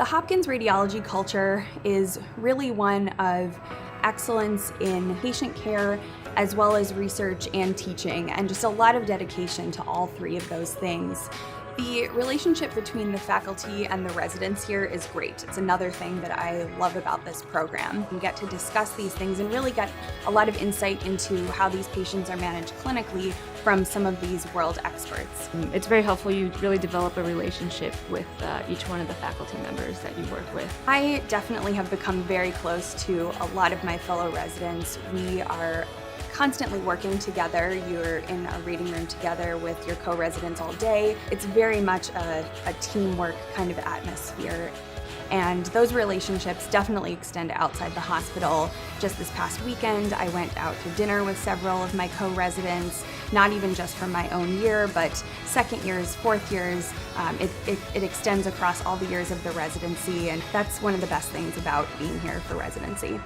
The Hopkins radiology culture is really one of excellence in patient care as well as research and teaching, and just a lot of dedication to all three of those things. The relationship between the faculty and the residents here is great. It's another thing that I love about this program. We get to discuss these things and really get a lot of insight into how these patients are managed clinically from some of these world experts. It's very helpful. You really develop a relationship with each one of the faculty members that you work with. I definitely have become very close to a lot of my fellow residents. We are constantly working together. You're in a reading room together with your co-residents all day. It's very much a teamwork kind of atmosphere. And those relationships definitely extend outside the hospital. Just this past weekend, I went out to dinner with several of my co-residents, not even just from my own year, but second years, fourth years. It extends across all the years of the residency, and that's one of the best things about being here for residency.